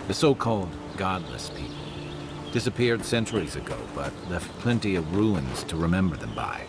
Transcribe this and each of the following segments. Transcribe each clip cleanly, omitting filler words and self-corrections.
The so-called godless people. Disappeared centuries ago, but left plenty of ruins to remember them by.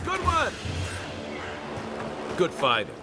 Good one! Good fighting.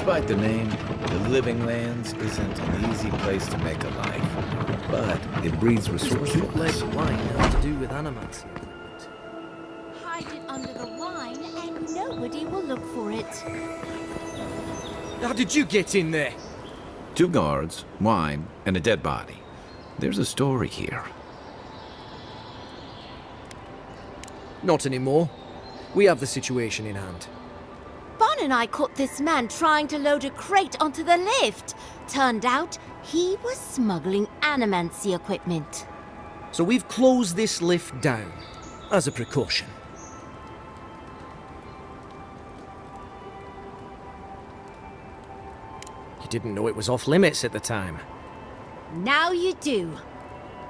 Despite the name, the Living Lands isn't an easy place to make a life, but it breeds resourcefulness. Wine has to do with animals. Hide it under the wine and nobody will look for it. How did you get in there? 2 guards, wine, and a dead body. There's a story here. Not anymore. We have the situation in hand. By John and I caught this man trying to load a crate onto the lift. Turned out, he was smuggling animancy equipment. So we've closed this lift down, as a precaution. You didn't know it was off limits at the time. Now you do.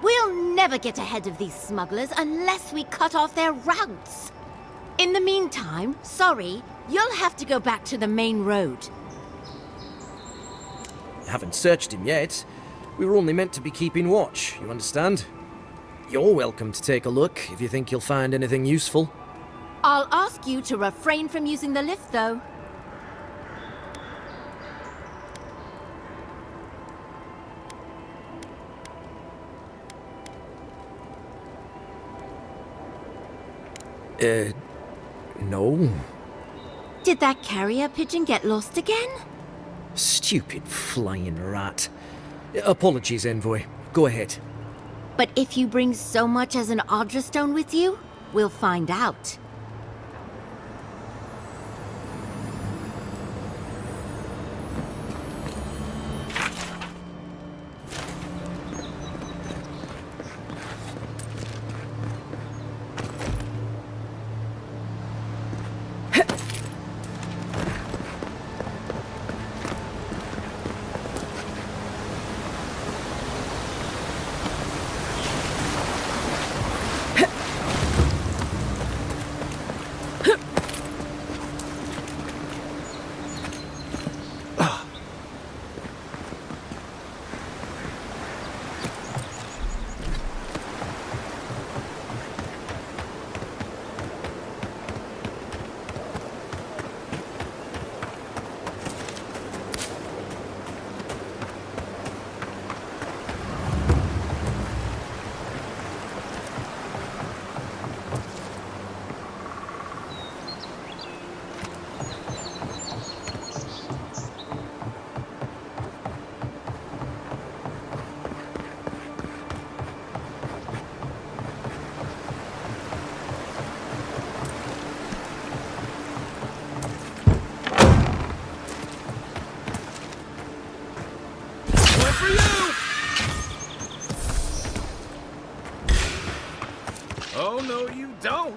We'll never get ahead of these smugglers unless we cut off their routes. In the meantime, sorry, you'll have to go back to the main road. Haven't searched him yet. We were only meant to be keeping watch, you understand? You're welcome to take a look if you think you'll find anything useful. I'll ask you to refrain from using the lift, though. No. Did that carrier pigeon get lost again? Stupid flying rat. Apologies, Envoy. Go ahead. But if you bring so much as an Audra stone with you, we'll find out. Oh, no, you don't.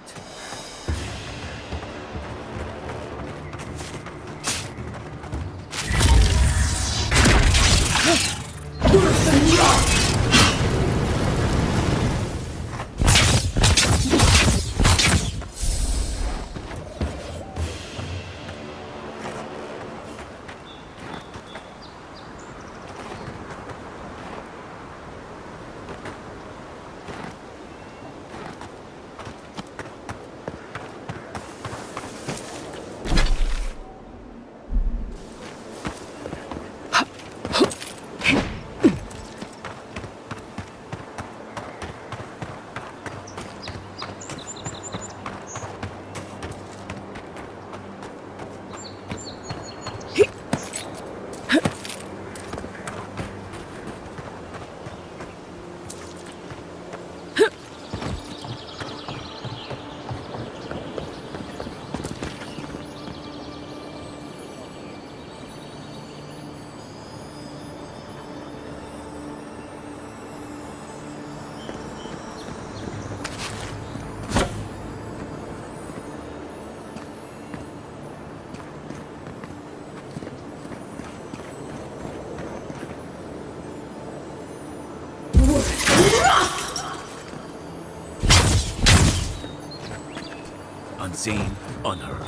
Unseen, unheard.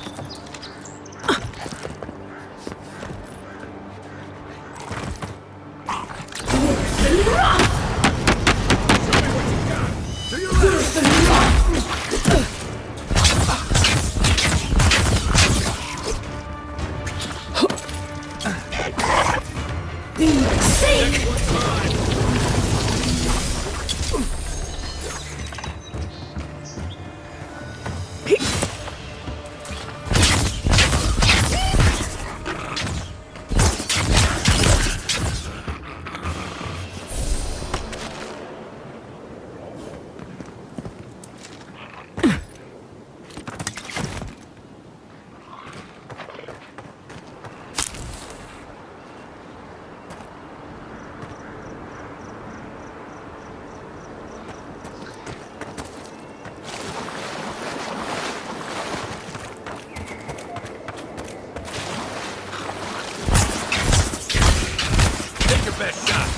best shot.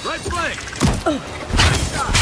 Right flank! Nice shot!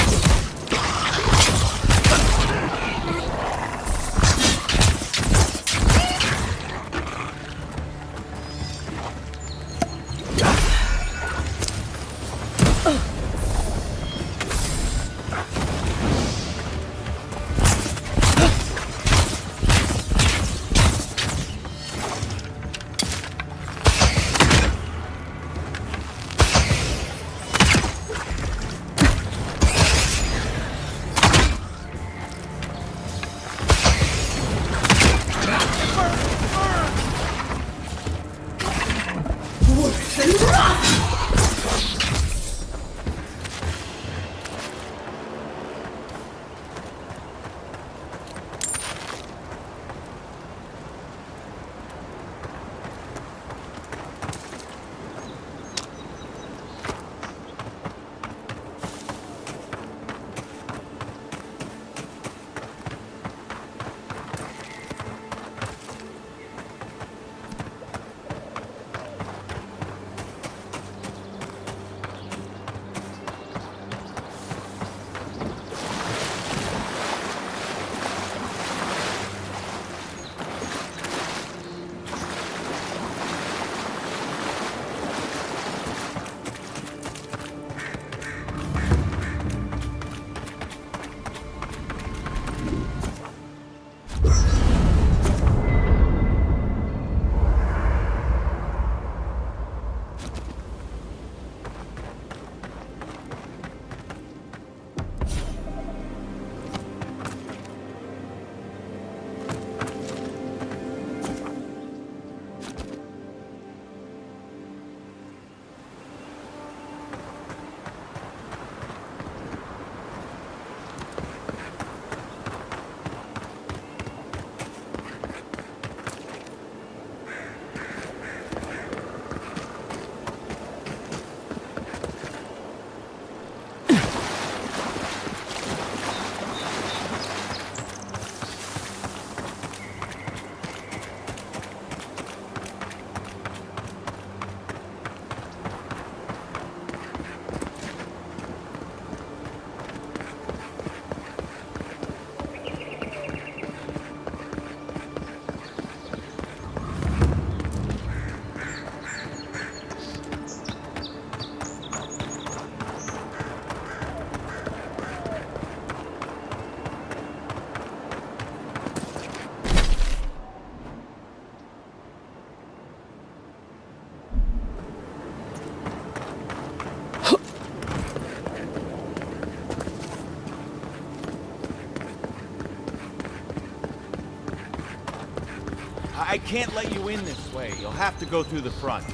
I can't let you in this way. You'll have to go through the front.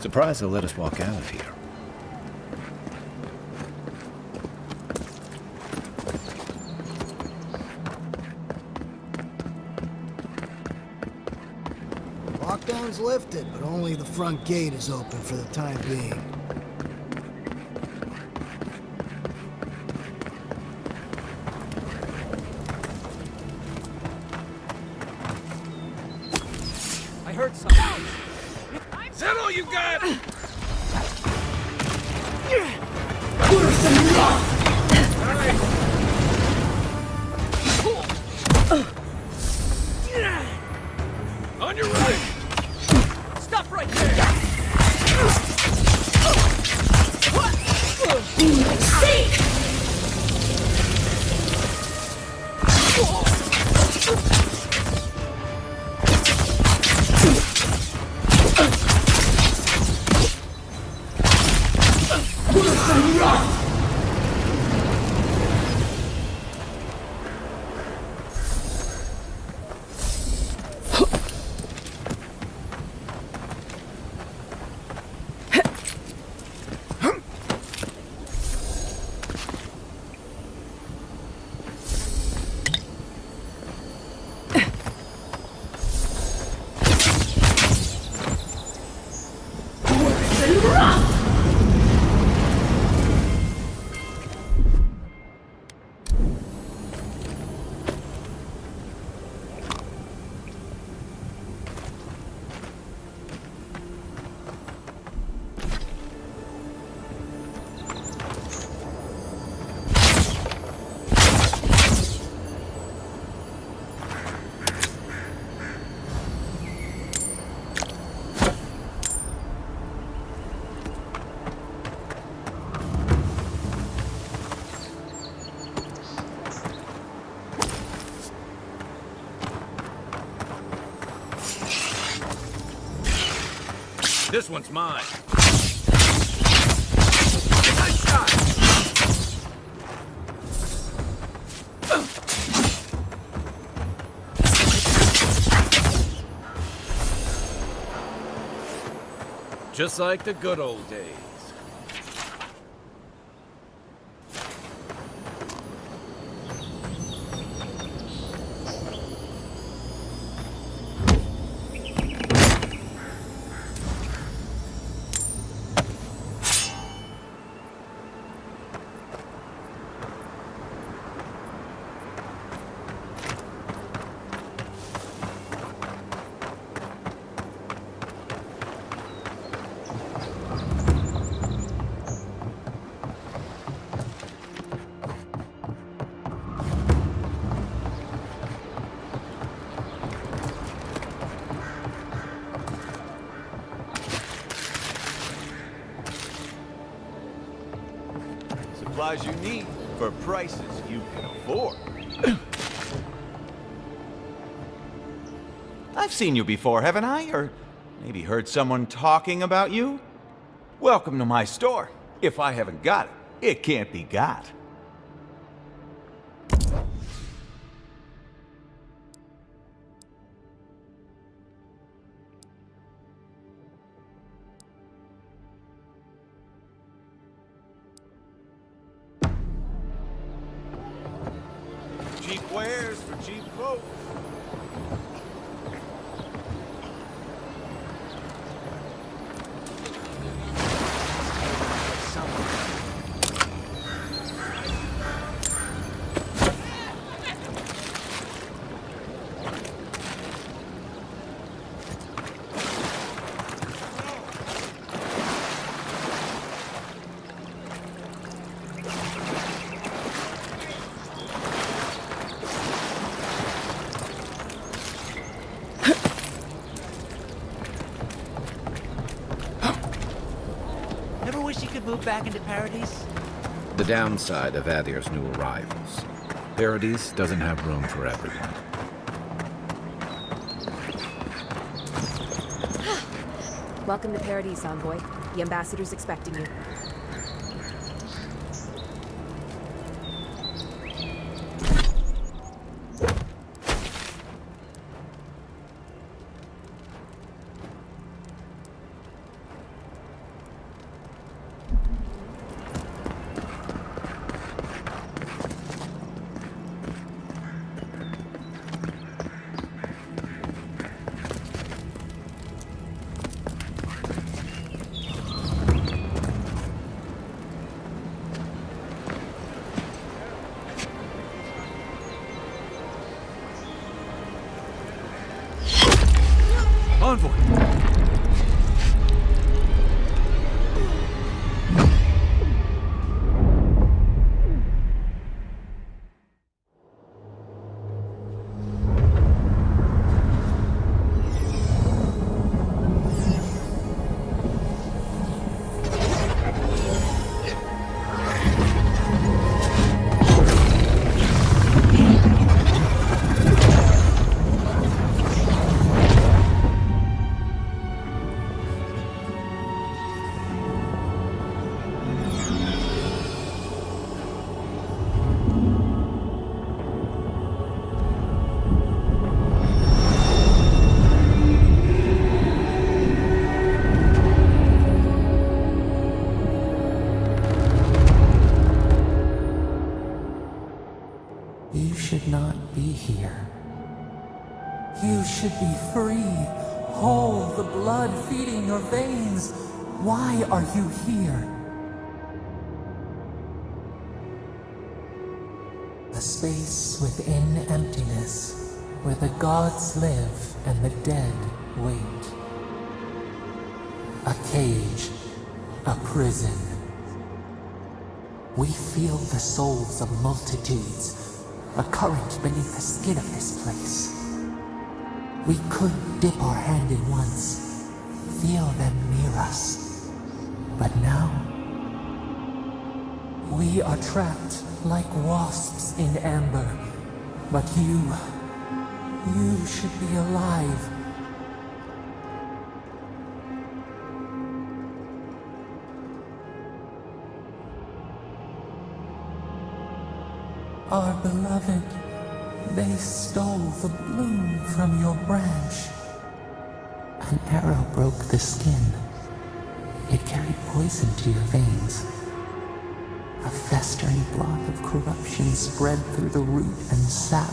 Surprised they'll let us walk out of here. Lockdown's lifted, but only the front gate is open for the time being. I heard something. Is that all you got? On your right! Stop right there! This one's mine. Nice shot! Just like the good old days. Supplies you need for prices you can afford. I've seen you before, haven't I? Or maybe heard someone talking about you? Welcome to my store. If I haven't got it, it can't be got. Cheap wares for cheap folks. Never wish you could move back into Paradis? The downside of Adir's new arrivals. Paradis doesn't have room for everyone. Welcome to Paradis, Envoy. The ambassador's expecting you. Envoy! You should be free, whole, the blood feeding your veins. Why are you here? A space within emptiness, where the gods live and the dead wait. A cage, a prison. We feel the souls of multitudes, a current beneath the skin of this place. We could dip our hand in once, feel them near us. But now, we are trapped like wasps in amber. But you should be alive. Our beloved, they stole the bloom from your branch. An arrow broke the skin. It carried poison to your veins. A festering blot of corruption spread through the root and sap.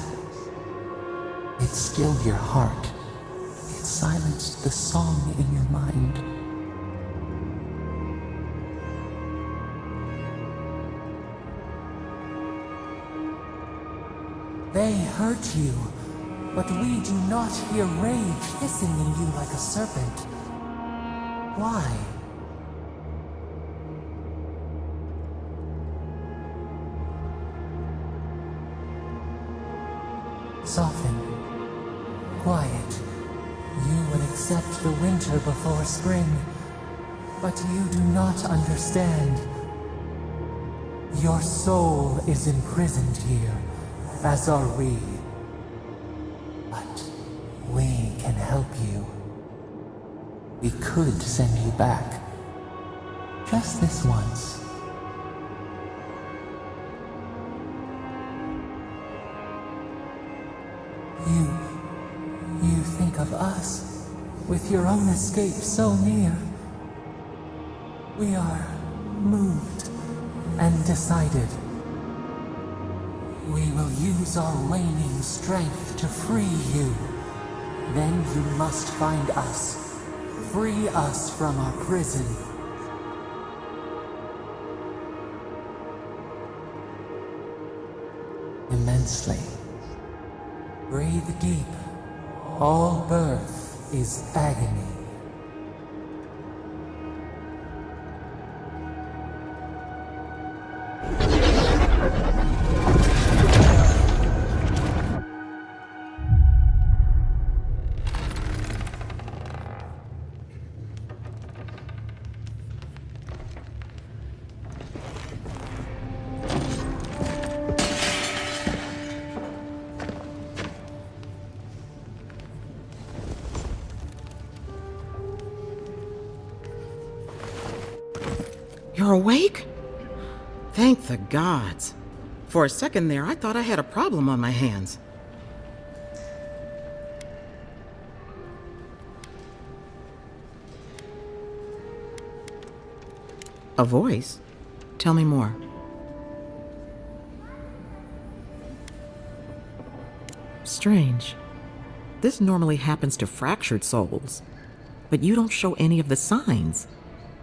It stilled your heart. It silenced the song in your mind. They hurt you, but we do not hear rage hissing in you like a serpent. Why? Soften. Quiet. You would accept the winter before spring, but you do not understand. Your soul is imprisoned here, as are we. But we can help you. We could send you back. Just this once. You think of us, with your own escape so near. We are moved and decided. We will use our waning strength to free you. Then you must find us. Free us from our prison. Immensely. Breathe deep. All birth is agony. You're awake? Thank the gods. For a second there, I thought I had a problem on my hands. A voice? Tell me more. Strange. This normally happens to fractured souls, but you don't show any of the signs.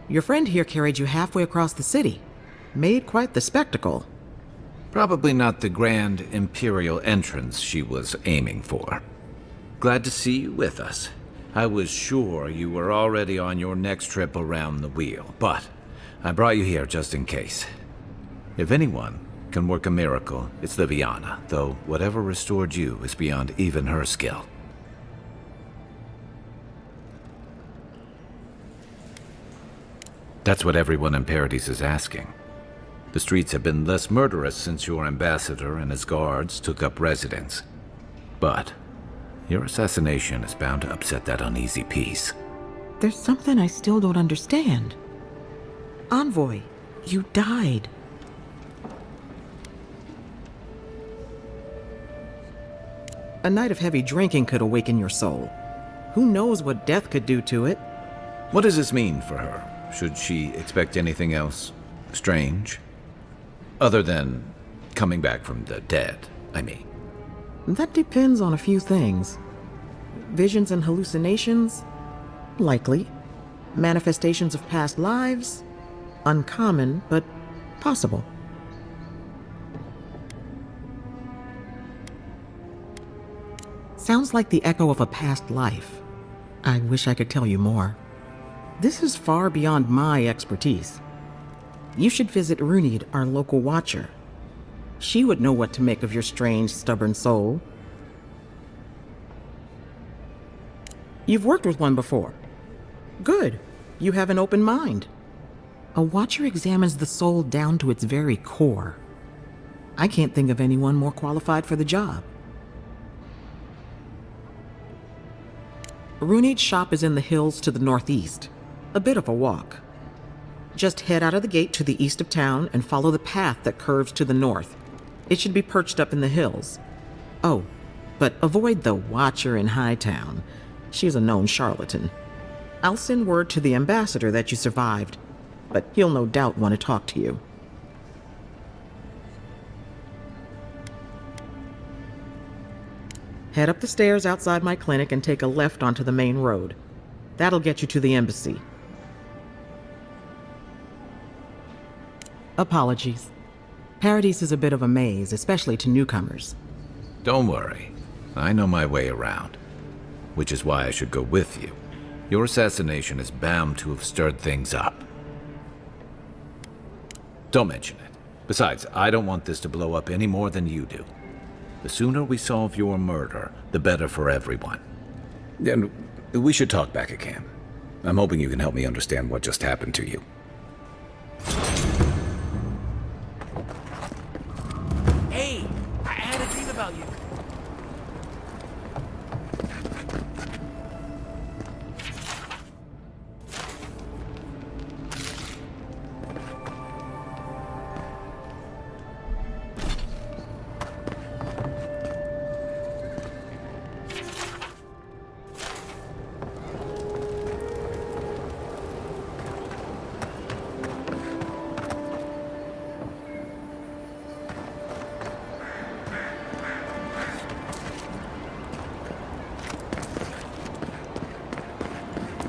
Your friend here carried you halfway across the city. Made quite the spectacle. Probably not the grand imperial entrance she was aiming for. Glad to see you with us. I was sure you were already on your next trip around the wheel, but I brought you here just in case. If anyone can work a miracle, it's Liviana, though whatever restored you is beyond even her skill. That's what everyone in Paradis is asking. The streets have been less murderous since your ambassador and his guards took up residence. But your assassination is bound to upset that uneasy peace. There's something I still don't understand. Envoy, you died. A night of heavy drinking could awaken your soul. Who knows what death could do to it? What does this mean for her? Should she expect anything else strange? Other than coming back from the dead, I mean. That depends on a few things. Visions and hallucinations? Likely. Manifestations of past lives? Uncommon, but possible. Sounds like the echo of a past life. I wish I could tell you more. This is far beyond my expertise. You should visit Runid, our local watcher. She would know what to make of your strange, stubborn soul. You've worked with one before. Good. You have an open mind. A watcher examines the soul down to its very core. I can't think of anyone more qualified for the job. Runid's shop is in the hills to the northeast. A bit of a walk. Just head out of the gate to the east of town and follow the path that curves to the north. It should be perched up in the hills. Oh, but avoid the watcher in Hightown. She's a known charlatan. I'll send word to the ambassador that you survived, but he'll no doubt want to talk to you. Head up the stairs outside my clinic and take a left onto the main road. That'll get you to the embassy. Apologies. Paradis is a bit of a maze, especially to newcomers. Don't worry. I know my way around. Which is why I should go with you. Your assassination is bound to have stirred things up. Don't mention it. Besides, I don't want this to blow up any more than you do. The sooner we solve your murder, the better for everyone. Then we should talk back at camp. I'm hoping you can help me understand what just happened to you. Hey, I had a dream about you.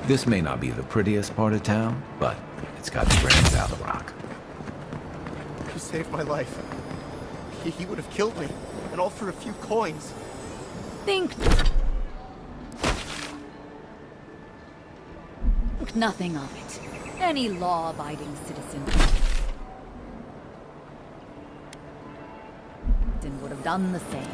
This may not be the prettiest part of town, but it's got the brains out of the rock. You saved my life. He would have killed me, and all for a few coins. Think nothing of it. Any law-abiding citizen would have done the same.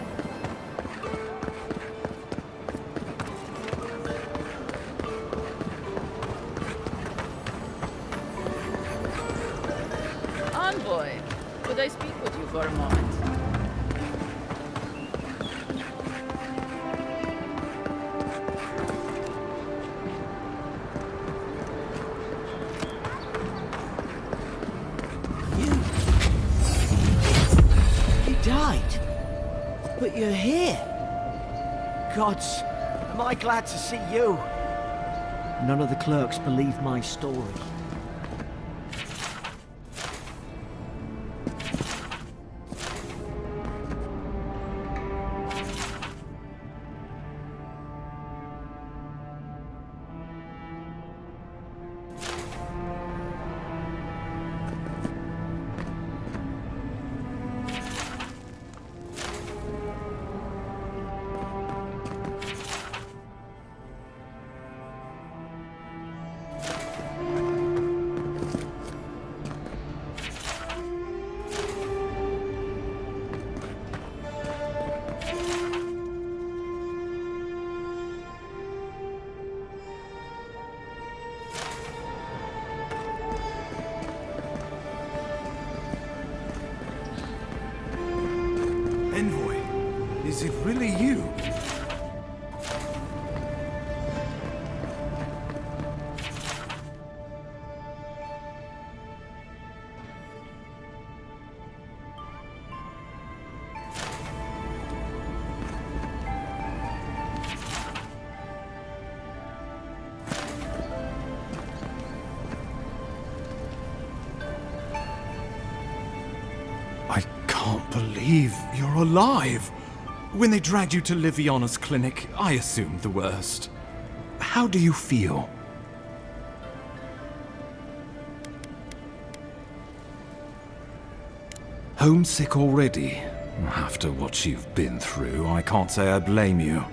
Envoy, could I speak with you for a moment? You died. But you're here. Gods, am I glad to see you. None of the clerks believe my story. Envoy, is it really you? I can't believe you're alive. When they dragged you to Liviana's clinic, I assumed the worst. How do you feel? Homesick already? After what you've been through, I can't say I blame you.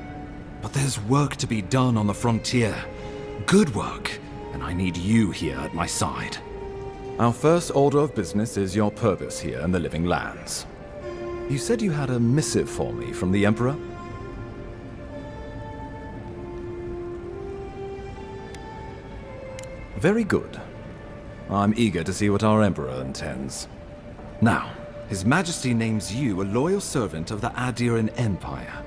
But there's work to be done on the frontier. Good work, and I need you here at my side. Our first order of business is your purpose here in the Living Lands. You said you had a missive for me from the Emperor? Very good. I'm eager to see what our Emperor intends. Now, His Majesty names you a loyal servant of the Adiran Empire,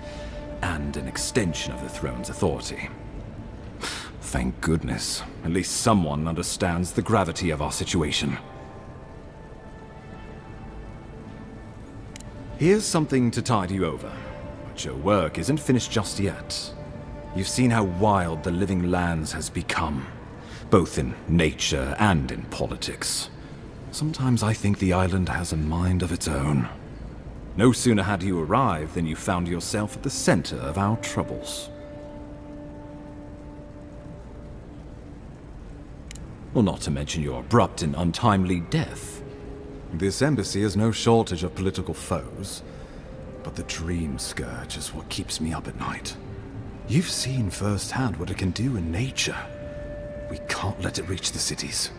and an extension of the throne's authority. Thank goodness. At least someone understands the gravity of our situation. Here's something to tide you over. But your work isn't finished just yet. You've seen how wild the Living Lands has become, both in nature and in politics. Sometimes I think the island has a mind of its own. No sooner had you arrived than you found yourself at the center of our troubles. Well, not to mention your abrupt and untimely death. This embassy has no shortage of political foes, but the dream scourge is what keeps me up at night. You've seen firsthand what it can do in nature. We can't let it reach the cities.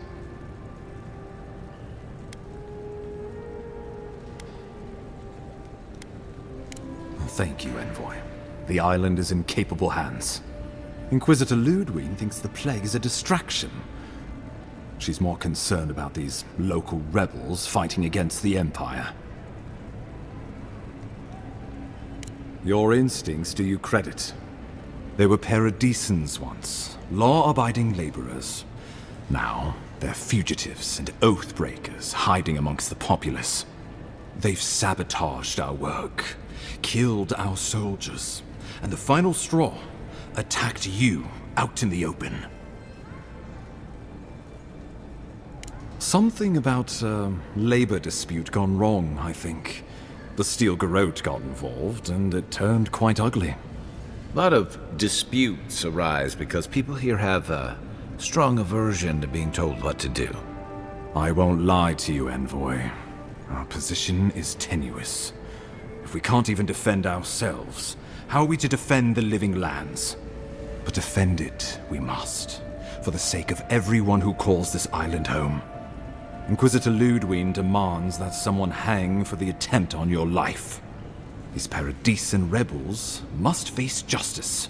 Thank you, Envoy. The island is in capable hands. Inquisitor Ludwig thinks the plague is a distraction. She's more concerned about these local rebels fighting against the Empire. Your instincts do you credit. They were Paradisans once, law-abiding laborers. Now, they're fugitives and oath-breakers hiding amongst the populace. They've sabotaged our work, killed our soldiers, and the final straw, attacked you out in the open. Something about a labor dispute gone wrong, I think. The Steel Garrote got involved, and it turned quite ugly. A lot of disputes arise because people here have a strong aversion to being told what to do. I won't lie to you, Envoy. Our position is tenuous. If we can't even defend ourselves, how are we to defend the Living Lands? But defend it we must, for the sake of everyone who calls this island home. Inquisitor Ludwig demands that someone hang for the attempt on your life. These Paradisan rebels must face justice.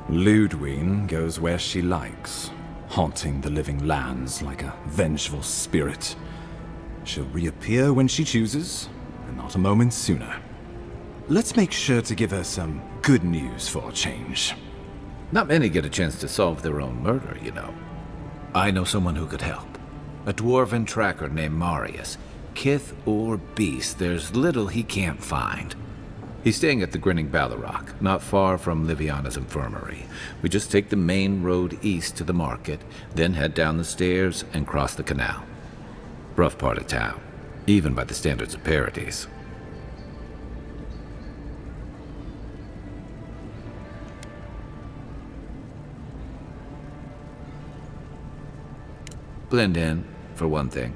Ludwig goes where she likes, haunting the Living Lands like a vengeful spirit. She'll reappear when she chooses, and not a moment sooner. Let's make sure to give her some good news for a change. Not many get a chance to solve their own murder, you know. I know someone who could help. A dwarven tracker named Marius. Kith or beast, there's little he can't find. He's staying at the Grinning Ballarrock, not far from Liviana's infirmary. We just take the main road east to the market, then head down the stairs and cross the canal. Rough part of town, even by the standards of Paradis. Blend in, for one thing.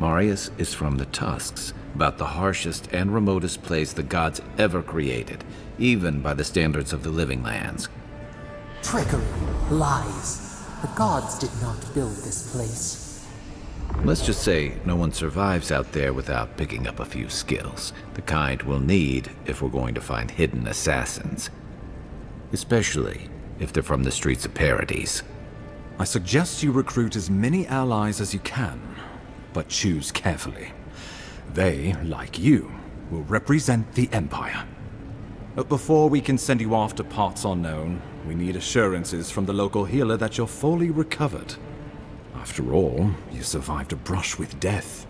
Marius is from the Tusks, about the harshest and remotest place the gods ever created, even by the standards of the Living Lands. Trickery, lies. The gods did not build this place. Let's just say no one survives out there without picking up a few skills, the kind we'll need if we're going to find hidden assassins. Especially if they're from the streets of Paradis. I suggest you recruit as many allies as you can, but choose carefully. They, like you, will represent the Empire. But before we can send you off to parts unknown, we need assurances from the local healer that you're fully recovered. After all, you survived a brush with death.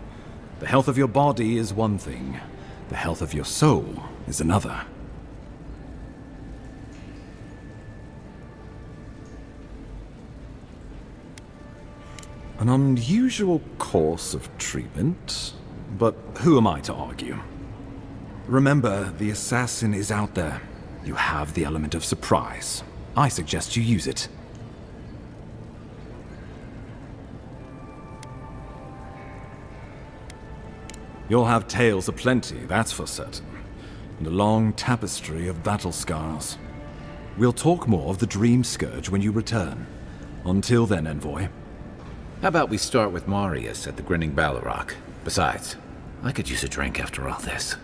The health of your body is one thing. The health of your soul is another. An unusual course of treatment, but who am I to argue? Remember, the assassin is out there. You have the element of surprise. I suggest you use it. You'll have tales aplenty, that's for certain. And a long tapestry of battle scars. We'll talk more of the Dream Scourge when you return. Until then, envoy. How about we start with Marius at the Grinning Balrog? Besides, I could use a drink after all this.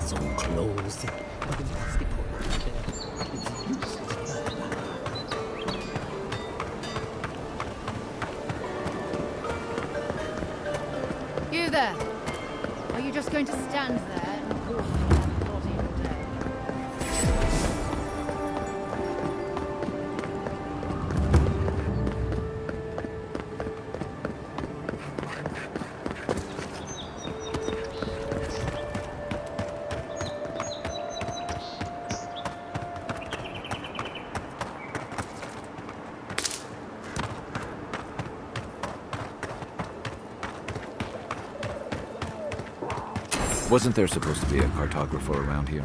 So closed. You there! Are you just going to stand there and call me that body all day? Wasn't there supposed to be a cartographer around here?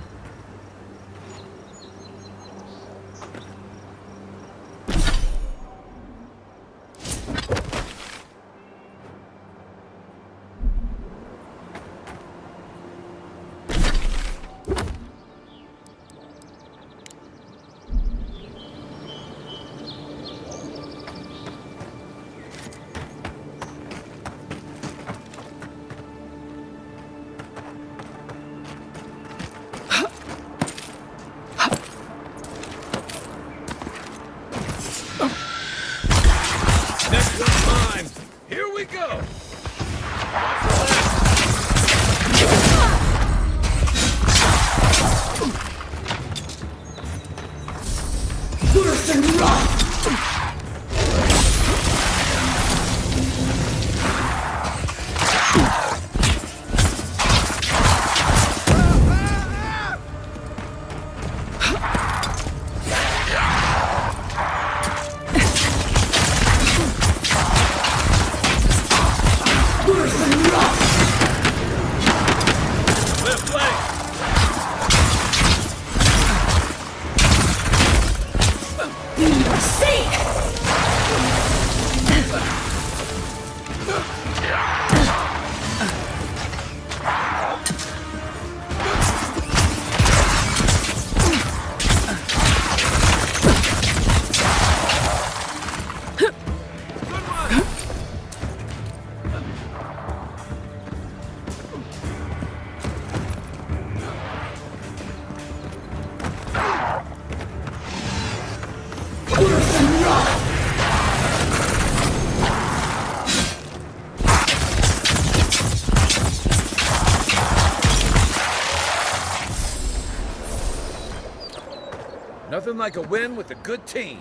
Nothing like a win with a good team.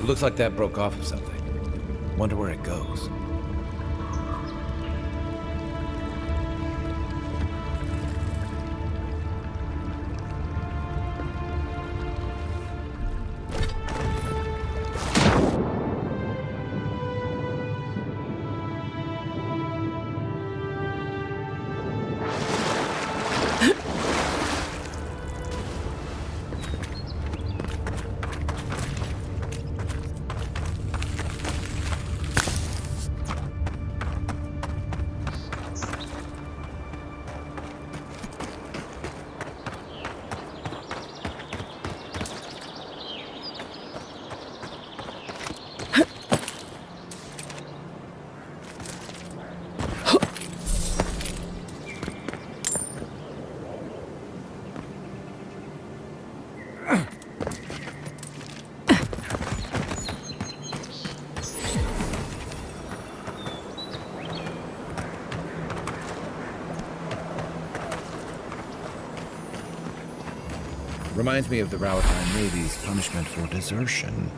Looks like that broke off of something. Wonder where it goes. Reminds me of the Lointain Navy's punishment for desertion.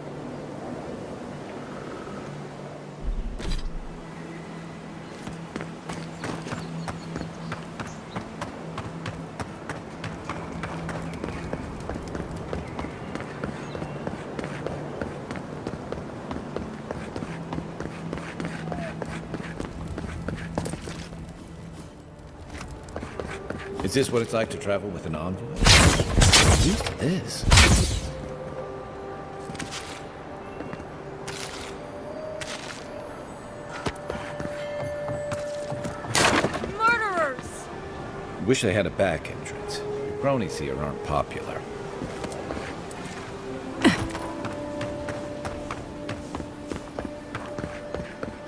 Is this what it's like to travel with an envoy? Who's this? Murderers! Wish they had a back entrance. Cronies here aren't popular.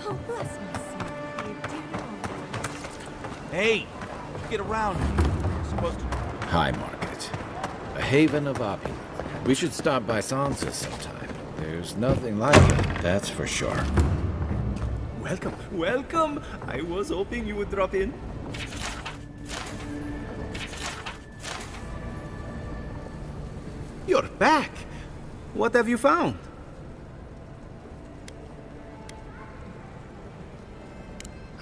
Oh, bless my soul. Hey, get around me. You're supposed to... High Market. A haven of opulence. We should stop by Sansa sometime. There's nothing like it, that's for sure. Welcome, welcome! I was hoping you would drop in. You're back! What have you found?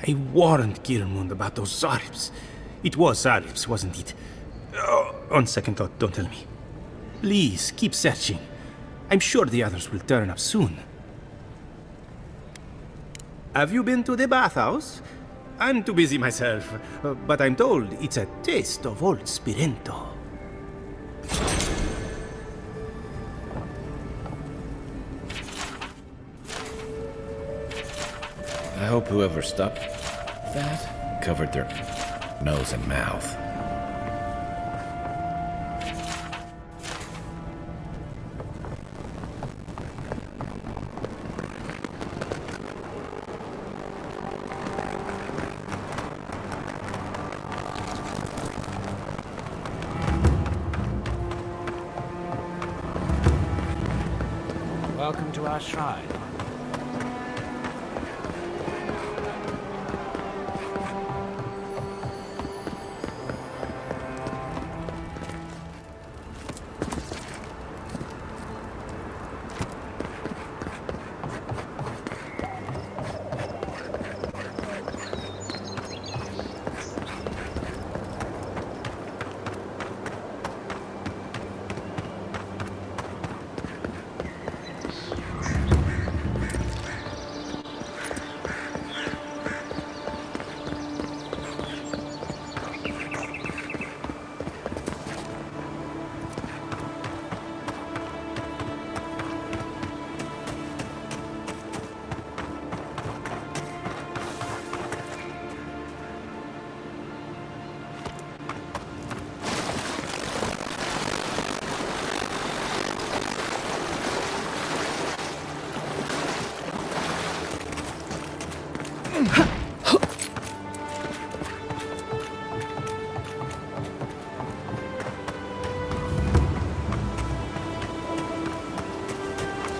I warned Gilmund about those Zaribs. It was Zaribs, wasn't it? Oh, on second thought, don't tell me. Please, keep searching. I'm sure the others will turn up soon. Have you been to the bathhouse? I'm too busy myself, but I'm told it's a taste of old Spirento. I hope whoever stopped that covered their nose and mouth. Welcome to our shrine.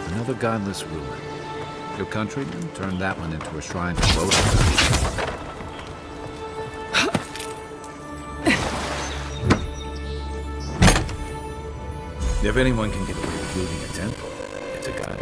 Another godless ruin. Your countrymen turned that one into a shrine to Lotus. If anyone can get away with looting a temple, it's a god.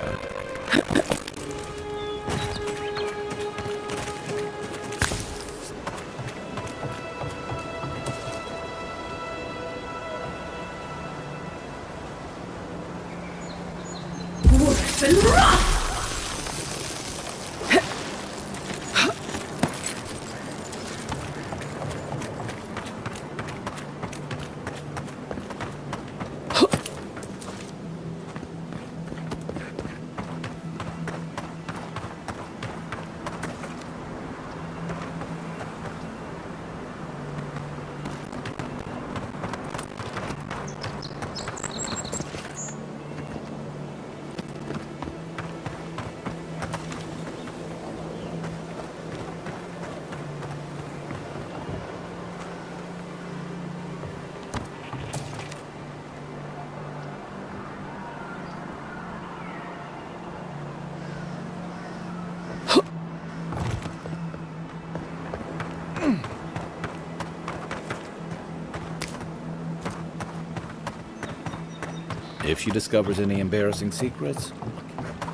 If she discovers any embarrassing secrets?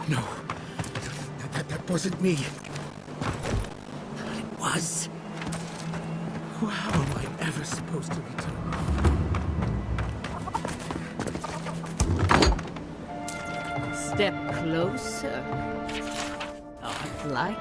No. That wasn't me. It was. How am I ever supposed to return? Step closer. Art-like.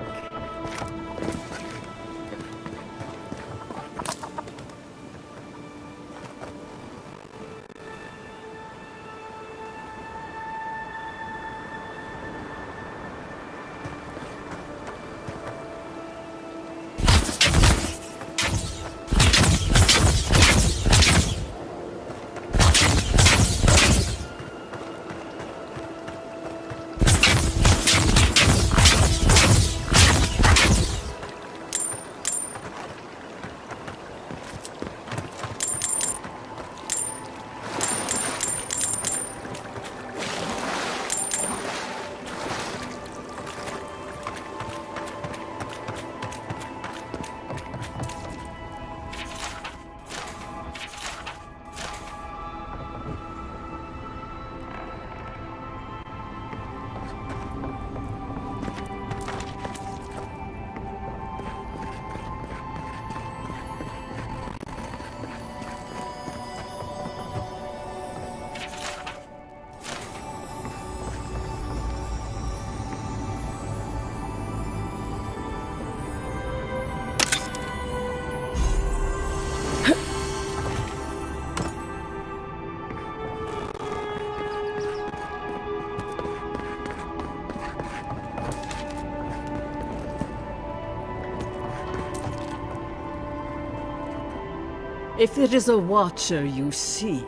If it is a watcher you seek,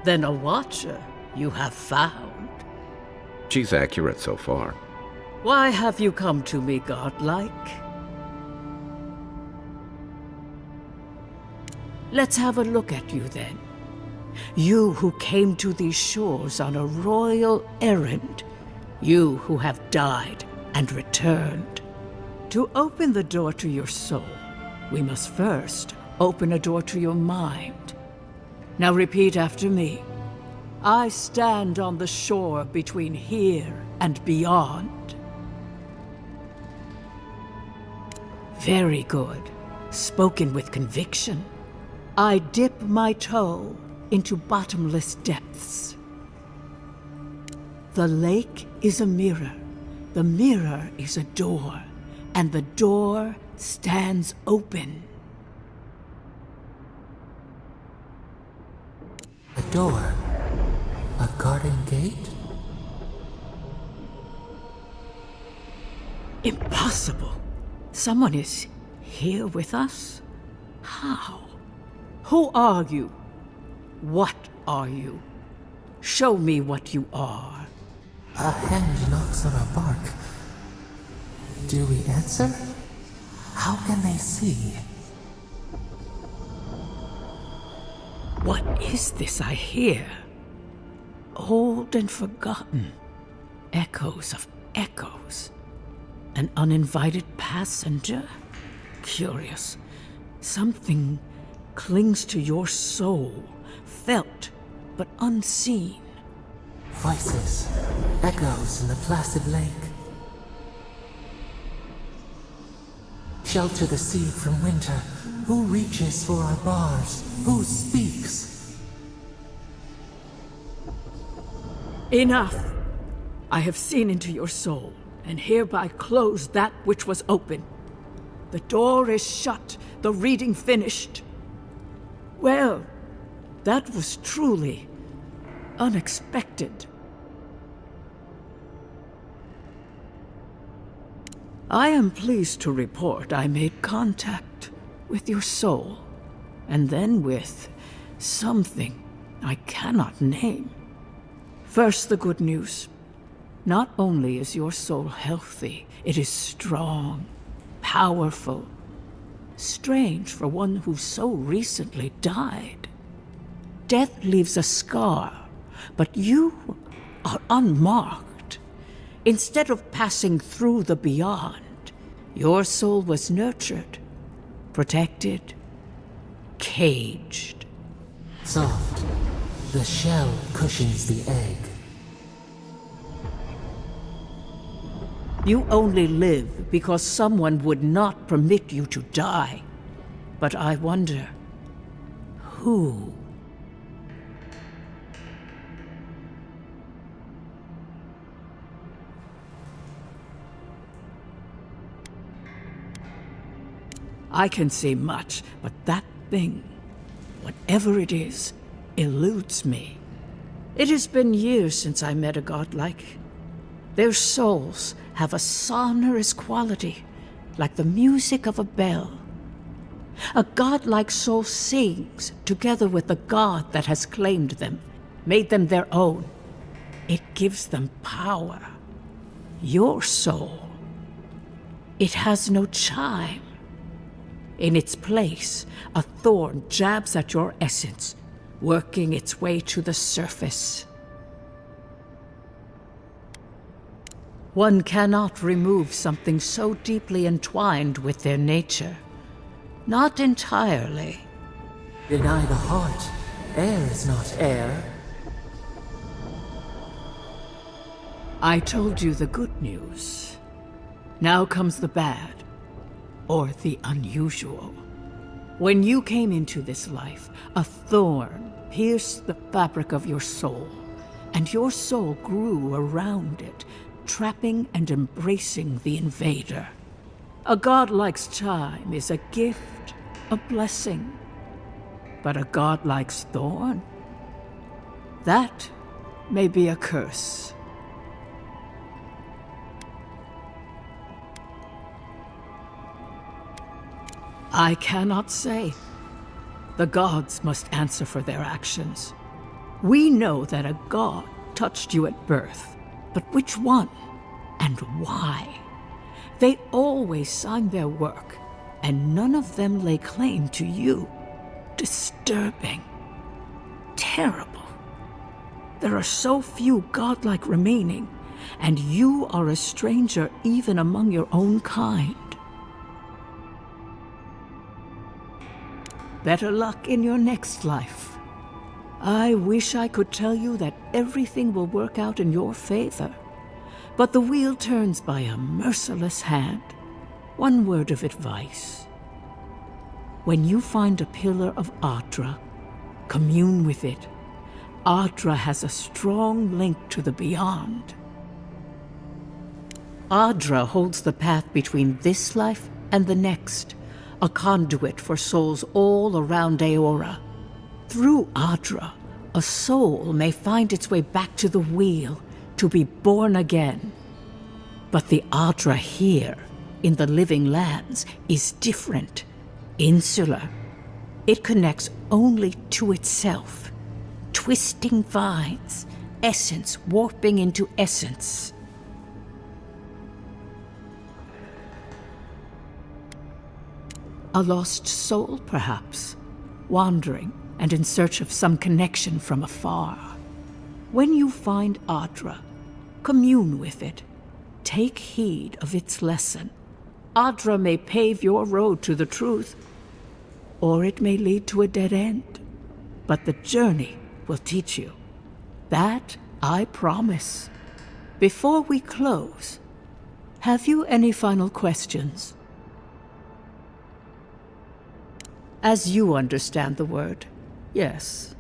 then a watcher you have found. She's accurate so far. Why have you come to me, godlike? Let's have a look at you then. You who came to these shores on a royal errand. You who have died and returned. To open the door to your soul, we must first open a door to your mind. Now repeat after me. I stand on the shore between here and beyond. Very good. Spoken with conviction. I dip my toe into bottomless depths. The lake is a mirror. The mirror is a door. And the door stands open. A door? A garden gate? Impossible. Someone is here with us? How? Who are you? What are you? Show me what you are. A hand knocks on our bark. Do we answer? How can they see? What is this I hear? Old and forgotten. Echoes of echoes. An uninvited passenger? Curious. Something clings to your soul, felt but unseen. Voices, echoes in the placid lake. Shelter the seed from winter. Who reaches for our bars? Who speaks? Enough! I have seen into your soul, and hereby close that which was open. The door is shut, the reading finished. Well, that was truly unexpected. I am pleased to report I made contact with your soul, and then with something I cannot name. First, the good news. Not only is your soul healthy, it is strong, powerful. Strange for one who so recently died. Death leaves a scar, but you are unmarked. Instead of passing through the beyond, your soul was nurtured, protected, caged. Soft, The shell cushions the egg. You only live because someone would not permit you to die. But I wonder, who? I can say much, but that thing, whatever it is, eludes me. It has been years since I met a godlike. Their souls have a sonorous quality, like the music of a bell. A godlike soul sings together with the god that has claimed them, made them their own. It gives them power. Your soul, it has no chime. In its place, a thorn jabs at your essence, working its way to the surface. One cannot remove something so deeply entwined with their nature. Not entirely. Deny the heart. Air is not air. I told you the good news. Now comes the bad. Or the unusual. When you came into this life, a thorn pierced the fabric of your soul, and your soul grew around it, trapping and embracing the invader. A godlike's chime is a gift, a blessing. But a godlike's thorn? That may be a curse. I cannot say. The gods must answer for their actions. We know that a god touched you at birth, but which one and why? They always sign their work, and none of them lay claim to you. Disturbing. Terrible. There are so few godlike remaining, and you are a stranger even among your own kind. Better luck in your next life. I wish I could tell you that everything will work out in your favor, but the wheel turns by a merciless hand. One word of advice. When you find a pillar of Adra, commune with it. Adra has a strong link to the beyond. Adra holds the path between this life and the next, a conduit for souls all around Aora. Through Adra, a soul may find its way back to the wheel to be born again. But the Adra here, in the living lands, is different, insular. It connects only to itself, twisting vines, essence warping into essence. A lost soul, perhaps, wandering and in search of some connection from afar. When you find Adra, commune with it. Take heed of its lesson. Adra may pave your road to the truth, or it may lead to a dead end. But the journey will teach you. That I promise. Before we close, have you any final questions? As you understand the word, yes.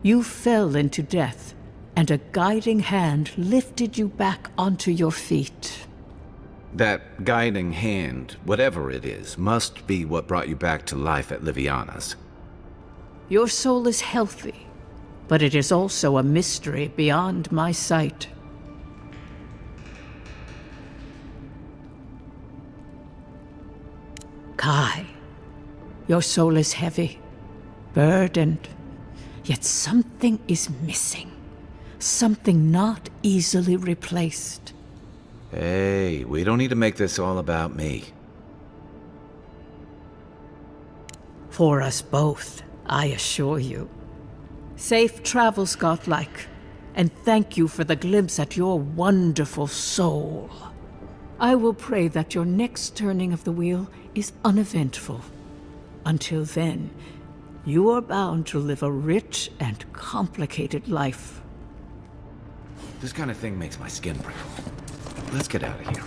You fell into death, and a guiding hand lifted you back onto your feet. That guiding hand, whatever it is, must be what brought you back to life at Liviana's. Your soul is healthy, but it is also a mystery beyond my sight. Kai, your soul is heavy, burdened, yet something is missing. Something not easily replaced. Hey, we don't need to make this all about me. For us both, I assure you. Safe travels, godlike, and thank you for the glimpse at your wonderful soul. I will pray that your next turning of the wheel is uneventful. Until then, You are bound to live a rich and complicated life. This kind of thing makes my skin prickle. Let's get out of here.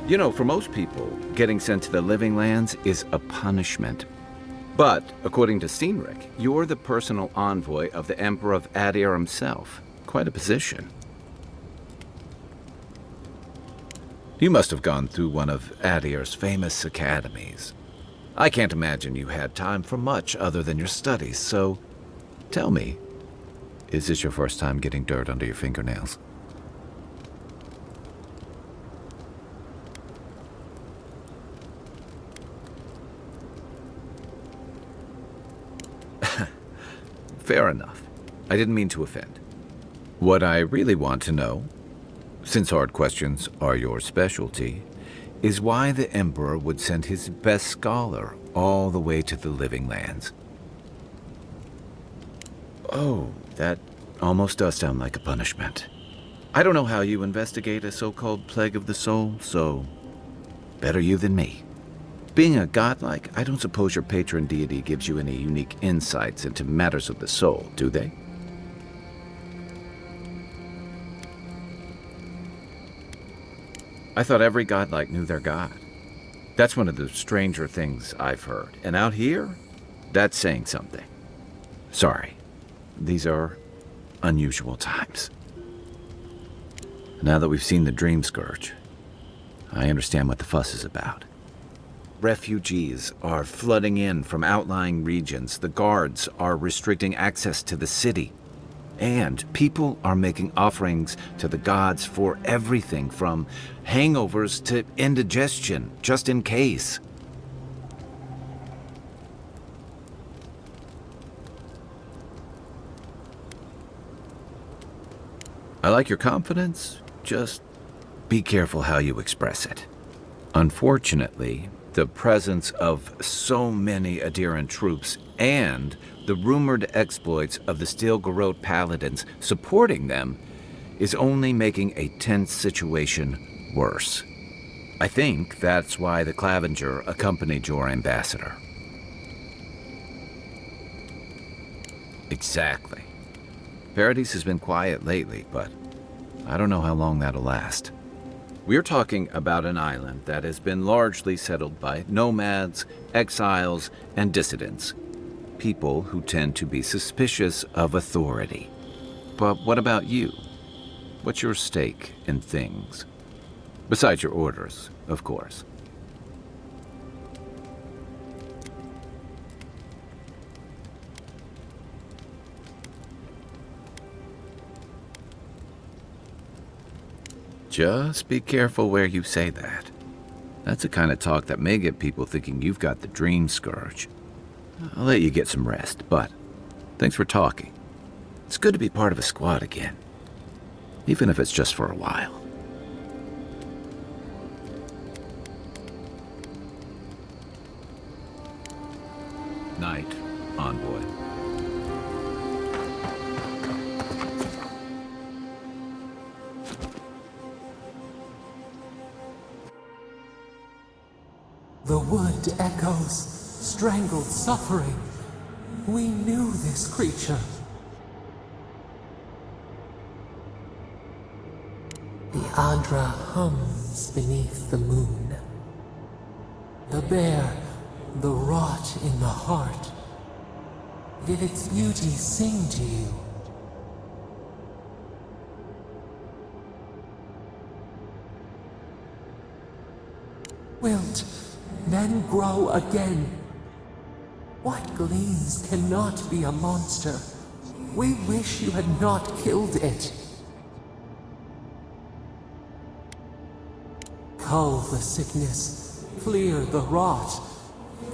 You know, for most people, getting sent to the Living Lands is a punishment. But, according to Semer, you're the personal envoy of the Emperor of Adir himself. Quite a position. You must have gone through one of Adir's famous academies. I can't imagine you had time for much other than your studies, so tell me, is this your first time getting dirt under your fingernails? Fair enough. I didn't mean to offend. What I really want to know, since hard questions are your specialty, is why the Emperor would send his best scholar all the way to the Living Lands. Oh, that almost does sound like a punishment. I don't know how you investigate a so-called plague of the soul, so better you than me. Being a godlike, I don't suppose your patron deity gives you any unique insights into matters of the soul, do they? I thought every godlike knew their god. That's one of the stranger things I've heard. And out here, that's saying something. Sorry, these are unusual times. Now that we've seen the Dream Scourge, I understand what the fuss is about. Refugees are flooding in from outlying regions. The guards are restricting access to the city. And people are making offerings to the gods for everything from hangovers to indigestion, just in case. I like your confidence, just be careful how you express it. Unfortunately, the presence of so many Adiran troops and the rumored exploits of the Steel Garrote paladins supporting them is only making a tense situation worse. I think that's why the Clavenger accompanied your ambassador. Exactly. Paradis has been quiet lately, but I don't know how long that'll last. We're talking about an island that has been largely settled by nomads, exiles, and dissidents. People who tend to be suspicious of authority. But what about you? What's your stake in things? Besides your orders, of course. Just be careful where you say that. That's the kind of talk that may get people thinking you've got the Dream Scourge. I'll let you get some rest, but thanks for talking. It's good to be part of a squad again, even if it's just for a while. Night, envoy. The wood echoes, strangled suffering. We knew this creature. The Adra hums beneath the moon. The bear, the rot in the heart. Did its beauty sing to you? Wilt then grow again. What gleams cannot be a monster? We wish you had not killed it. Cull the sickness, clear the rot,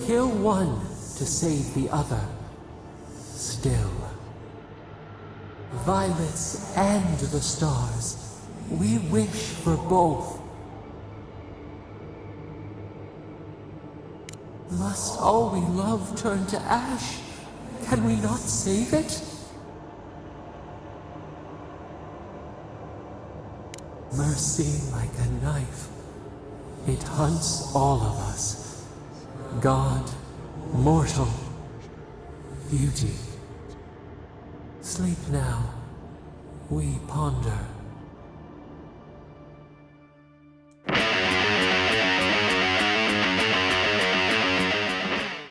kill one to save the other. Still, violets and the stars, We wish for both. Must all we love turn to ash? Can we not save it? Mercy like a knife. It hunts all of us. God, mortal, beauty. Sleep now. We ponder.